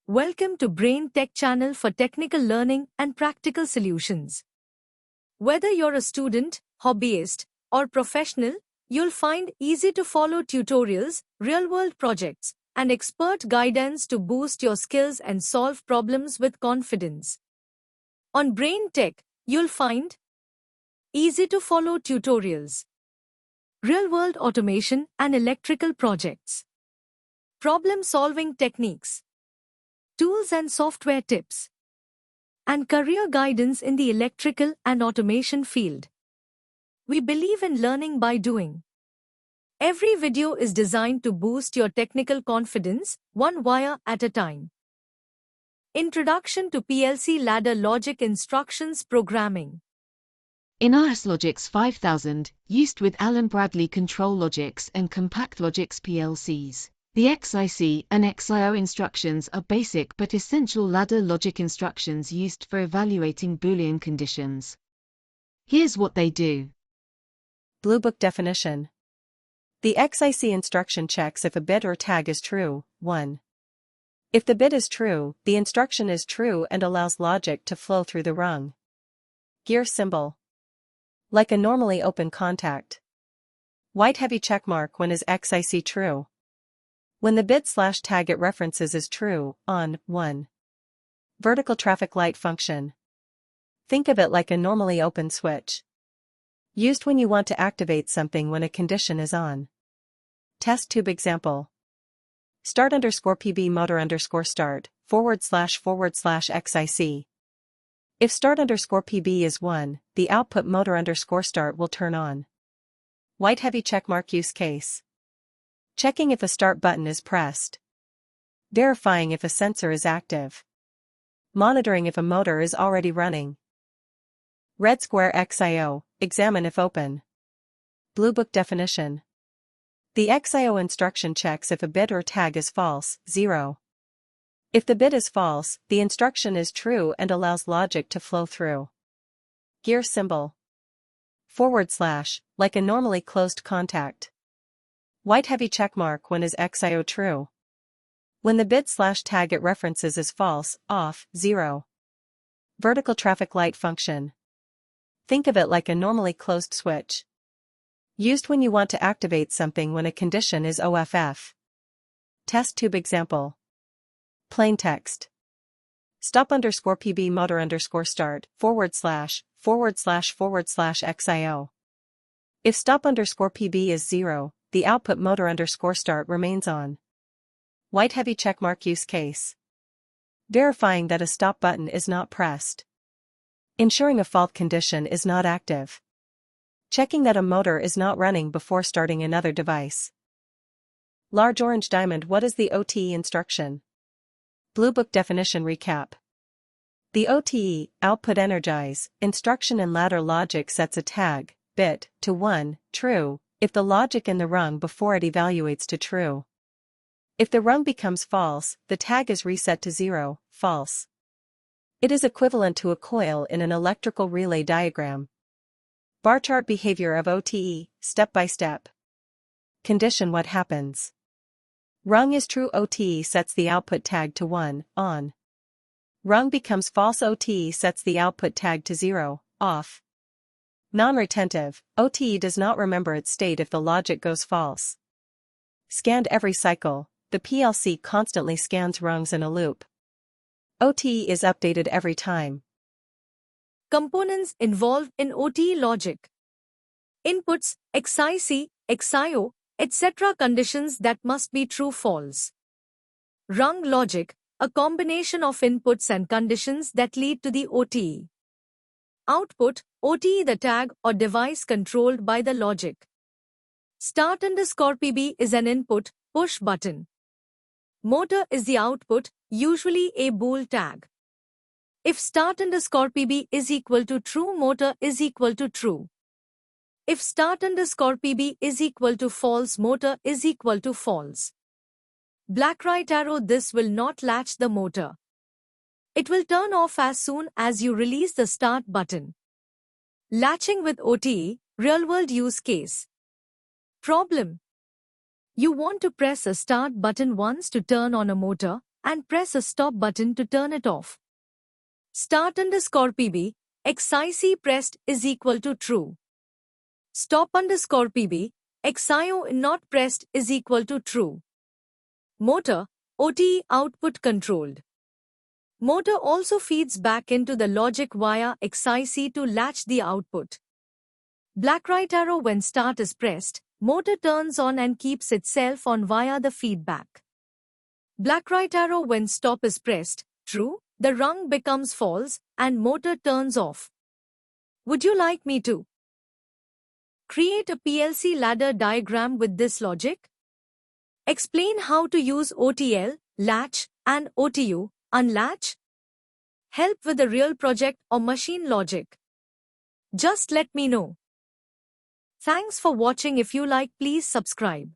Welcome to Brain Tech channel for technical learning and practical solutions. Whether you're a student, hobbyist, or professional, you'll find easy-to-follow tutorials, real-world projects, and expert guidance to boost your skills and solve problems with confidence. On Brain Tech, you'll find easy-to-follow tutorials, real-world automation and electrical projects, problem-solving techniques, tools and software tips, and career guidance in the electrical and automation field. We believe in learning by doing. Every video is designed to boost your technical confidence, one wire at a time. Introduction to PLC Ladder Logic Instructions Programming. In RS-Logix 5000, used with Allen Bradley control logics and compact logics PLCs, the XIC and XIO instructions are basic but essential ladder logic instructions used for evaluating Boolean conditions. Here's what they do. Blue Book definition. The XIC instruction checks if a bit or tag is true. 1. If the bit is true, the instruction is true and allows logic to flow through the rung. Gear symbol. Like a normally open contact. White heavy checkmark when is XIC true. When the bit/tag it references is true, on. 1. Vertical traffic light function. Think of it like a normally open switch. Used when you want to activate something when a condition is on. Test tube example. Start_PB motor_start, //XIC. If start_PB is 1, the output motor_start will turn on. White heavy checkmark use case. Checking if a start button is pressed. Verifying if a sensor is active. Monitoring if a motor is already running. Red square XIO, examine if open. Blue Book definition. The XIO instruction checks if a bit or tag is false, 0. If the bit is false, the instruction is true and allows logic to flow through. Gear symbol. /, like a normally closed contact. White heavy checkmark when is XIO true. When the bit/tag it references is false, off, 0. Vertical traffic light function. Think of it like a normally closed switch. Used when you want to activate something when a condition is OFF. Test tube example. Plain text. Stop_PB motor_start, //XIO. If stop_PB is 0, the output motor_start remains on. White heavy checkmark use case. Verifying that a stop button is not pressed. Ensuring a fault condition is not active. Checking that a motor is not running before starting another device. Large orange diamond. What is the OTE instruction? Blue Book definition recap. The OTE, output Energize, instruction in ladder logic sets a tag, bit, to 1, true, if the logic in the rung before it evaluates to true. If the rung becomes false, the tag is reset to 0, false. It is equivalent to a coil in an electrical relay diagram. Bar chart behavior of OTE, step by step. Condition. What happens? Rung is true, OTE sets the output tag to 1, on. Rung becomes false, OTE sets the output tag to 0, off. Non-retentive, OTE does not remember its state if the logic goes false. Scanned every cycle, the PLC constantly scans rungs in a loop. OTE is updated every time. Components involved in OTE logic. Inputs, XIC, XIO, etc. Conditions that must be true-false. Rung logic, a combination of inputs and conditions that lead to the OTE. Output, OTE, the tag or device controlled by the logic. Start_PB is an input, push button. Motor is the output, usually a bool tag. If start_PB is equal to true, motor is equal to true. If start_PB is equal to false, motor is equal to false. Black right arrow. This will not latch the motor. It will turn off as soon as you release the start button. Latching with OTE, real-world use case. Problem. You want to press a start button once to turn on a motor, and press a stop button to turn it off. Start_PB, XIC pressed is equal to true. Stop_PB, XIO not pressed is equal to true. Motor, OTE output controlled. Motor also feeds back into the logic via XIC to latch the output. Black right arrow when start is pressed, motor turns on and keeps itself on via the feedback. Black right arrow when stop is pressed, true, the rung becomes false and motor turns off. Would you like me to create a PLC ladder diagram with this logic? Explain how to use OTL, latch, and OTU, unlatch? Help with a real project or machine logic? Just let me know. Thanks for watching. If you like, please subscribe.